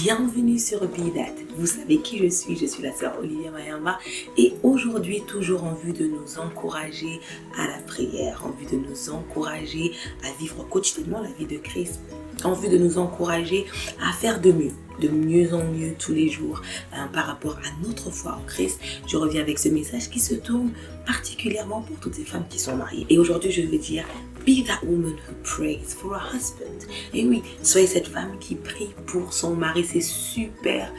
Bienvenue sur Be That. Vous savez qui je suis la sœur Olivia Mayamba et aujourd'hui toujours en vue de nous encourager à la prière, en vue de nous encourager à vivre quotidiennement la vie de Christ, en vue de nous encourager à faire de mieux en mieux tous les jours par rapport à notre foi en Christ. Je reviens avec ce message qui se tourne particulièrement pour toutes ces femmes qui sont mariées. Et aujourd'hui je vais dire Be that woman who prays for her husband. Et oui, soyez cette femme qui prie pour son mari. C'est super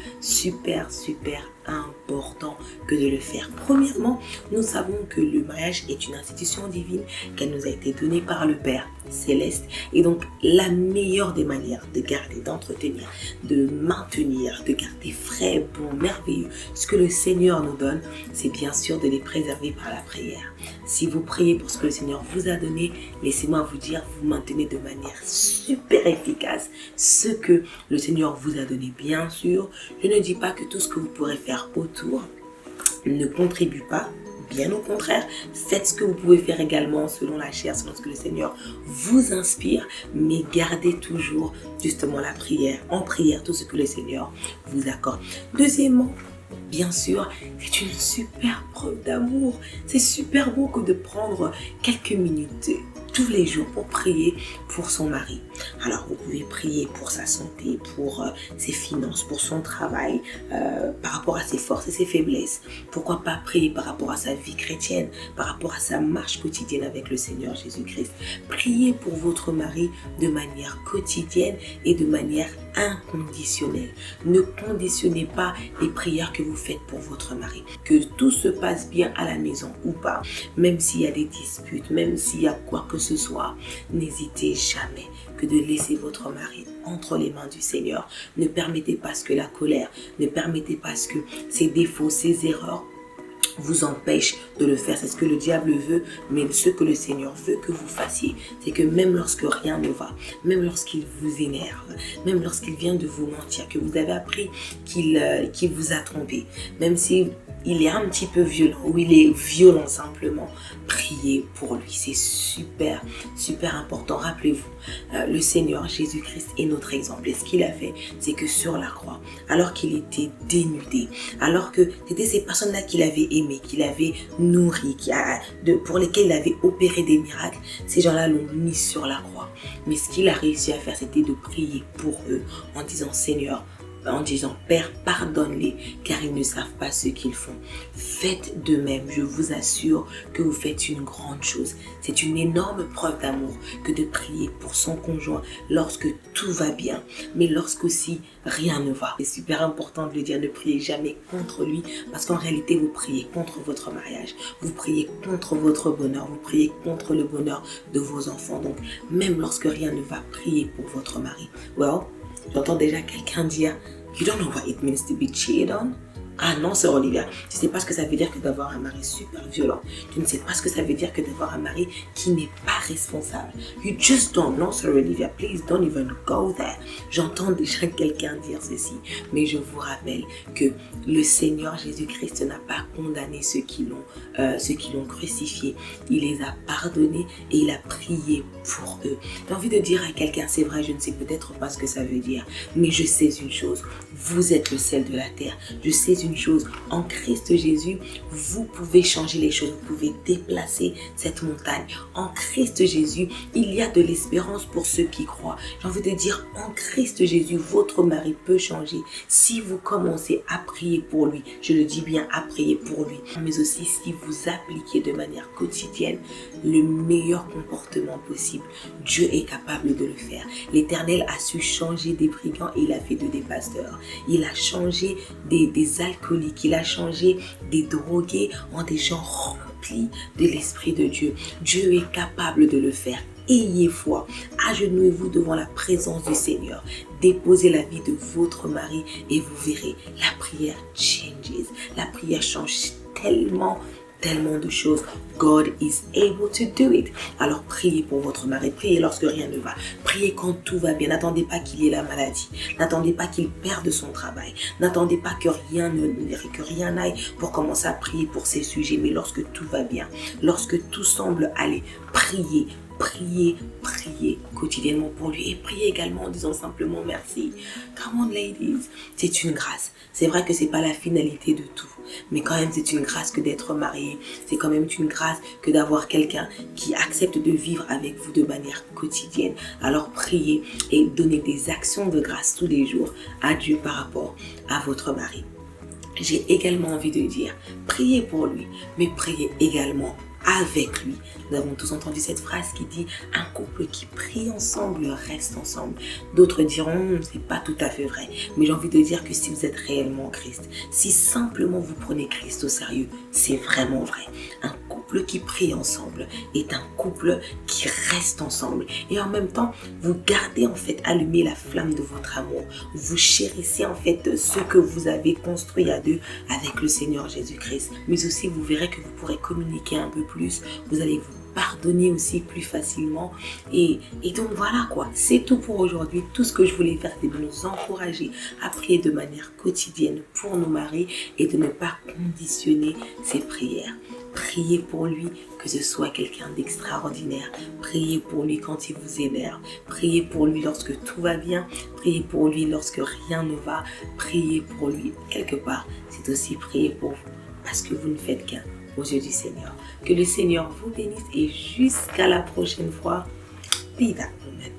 important que de le faire. Premièrement, nous savons que le mariage est une institution divine qu'elle nous a été donnée par le Père Céleste. Et donc, la meilleure des manières de garder, d'entretenir, de maintenir, de garder frais, bon, merveilleux, ce que le Seigneur nous donne, c'est bien sûr de les préserver par la prière. Si vous priez pour ce que le Seigneur vous a donné, laissez-moi vous dire, vous maintenez de manière super efficace ce que le Seigneur vous a donné. Bien sûr, je ne dis pas que tout ce que vous pourrez faire autour ne contribue pas. Bien au contraire, faites ce que vous pouvez faire également selon la chair, selon ce que le Seigneur vous inspire, mais gardez toujours justement la prière, en prière tout ce que le Seigneur vous accorde. Deuxièmement, bien sûr, c'est une super preuve d'amour. C'est super beau que de prendre quelques minutes tous les jours pour prier pour son mari. Alors vous pouvez prier pour sa santé, pour ses finances, pour son travail, par rapport à ses forces et ses faiblesses. Pourquoi pas prier par rapport à sa vie chrétienne, par rapport à sa marche quotidienne avec le Seigneur Jésus-Christ. Priez pour votre mari de manière quotidienne et de manière inconditionnelle. Ne conditionnez pas les prières que vous faites pour votre mari. Que tout se passe bien à la maison ou pas, même s'il y a des disputes, même s'il y a quoi que ce soit, n'hésitez jamais que de laisser votre mari entre les mains du Seigneur. Ne permettez pas que la colère, ne permettez pas que ses défauts, ses erreurs vous empêche de le faire. C'est ce que le diable veut, mais ce que le Seigneur veut que vous fassiez, c'est que même lorsque rien ne va, même lorsqu'il vous énerve, même lorsqu'il vient de vous mentir, que vous avez appris qu'il vous a trompé, même si il est un petit peu violent ou il est violent simplement, priez pour lui. C'est super important. Rappelez-vous, le Seigneur Jésus-Christ est notre exemple. Et ce qu'il a fait, c'est que sur la croix, alors qu'il était dénudé, alors que c'était ces personnes-là qu'il avait aimées, qu'il avait nourries, pour lesquelles il avait opéré des miracles, ces gens-là l'ont mis sur la croix. Mais ce qu'il a réussi à faire, c'était de prier pour eux en disant Seigneur, en disant Père, pardonne-les car ils ne savent pas ce qu'ils font. Faites de même, je vous assure que vous faites une grande chose. C'est une énorme preuve d'amour que de prier pour son conjoint lorsque tout va bien, mais lorsqu'aussi rien ne va. C'est super important de le dire, ne priez jamais contre lui parce qu'en réalité vous priez contre votre mariage, vous priez contre votre bonheur, vous priez contre le bonheur de vos enfants. Donc même lorsque rien ne va, priez pour votre mari. Well, j'entends déjà quelqu'un dire You don't know what it means to be cheated on? Ah non, sœur Olivia, tu ne sais pas ce que ça veut dire que d'avoir un mari super violent. Tu ne sais pas ce que ça veut dire que d'avoir un mari qui n'est pas responsable. You just don't know, sœur Olivia. Please don't even go there. J'entends déjà quelqu'un dire ceci, mais je vous rappelle que le Seigneur Jésus-Christ n'a pas condamné ceux qui l'ont crucifié. Il les a pardonnés et il a prié pour eux. J'ai envie de dire à quelqu'un, c'est vrai, je ne sais peut-être pas ce que ça veut dire, mais je sais une chose. Vous êtes le sel de la terre. Je sais une chose, en Christ Jésus, vous pouvez changer les choses, vous pouvez déplacer cette montagne. En Christ Jésus, il y a de l'espérance pour ceux qui croient. J'ai envie de dire, en Christ Jésus, votre mari peut changer si vous commencez à prier pour lui. Je le dis bien, à prier pour lui, mais aussi si vous appliquez de manière quotidienne le meilleur comportement possible. Dieu est capable de le faire. L'Éternel a su changer des brigands et il a fait des pasteurs. Il a changé des alcooliques, il a changé des drogués en des gens remplis de l'Esprit de Dieu. Dieu est capable de le faire. Ayez foi, agenouillez-vous devant la présence du Seigneur, déposez la vie de votre mari et vous verrez, la prière changes, la prière change tellement de choses. God is able to do it. Alors priez pour votre mari, priez lorsque rien ne va, priez quand tout va bien. N'attendez pas qu'il y ait la maladie, n'attendez pas qu'il perde son travail, n'attendez pas que rien n'aille pour commencer à prier pour ces sujets. Mais lorsque tout va bien, lorsque tout semble aller, priez priez quotidiennement pour lui et priez également en disant simplement merci. Come on ladies, c'est une grâce. C'est vrai que c'est pas la finalité de tout, mais quand même c'est une grâce que d'être marié. C'est quand même une grâce que d'avoir quelqu'un qui accepte de vivre avec vous de manière quotidienne. Alors priez et donnez des actions de grâce tous les jours à Dieu par rapport à votre mari. J'ai également envie de dire, priez pour lui, mais priez également avec lui. Nous avons tous entendu cette phrase qui dit un couple qui prie ensemble reste ensemble. D'autres diront c'est pas tout à fait vrai, mais j'ai envie de dire que si vous êtes réellement en Christ, si simplement vous prenez Christ au sérieux, c'est vraiment vrai. Un couple qui prie ensemble est un couple qui reste ensemble et en même temps vous gardez en fait allumé la flamme de votre amour. Vous chérissez en fait ce que vous avez construit à deux avec le Seigneur Jésus-Christ, mais aussi vous verrez que vous pourrez communiquer un peu plus, vous allez vous pardonner aussi plus facilement et donc voilà quoi, c'est tout pour aujourd'hui. Tout ce que je voulais faire, c'est de nous encourager à prier de manière quotidienne pour nos maris et de ne pas conditionner ces prières. Priez pour lui, que ce soit quelqu'un d'extraordinaire. Priez pour lui quand il vous énerve. Priez pour lui lorsque tout va bien. Priez pour lui lorsque rien ne va. Priez pour lui quelque part. C'est aussi prier pour vous parce que vous ne faites qu'un aux yeux du Seigneur. Que le Seigneur vous bénisse et jusqu'à la prochaine fois. Be that woman.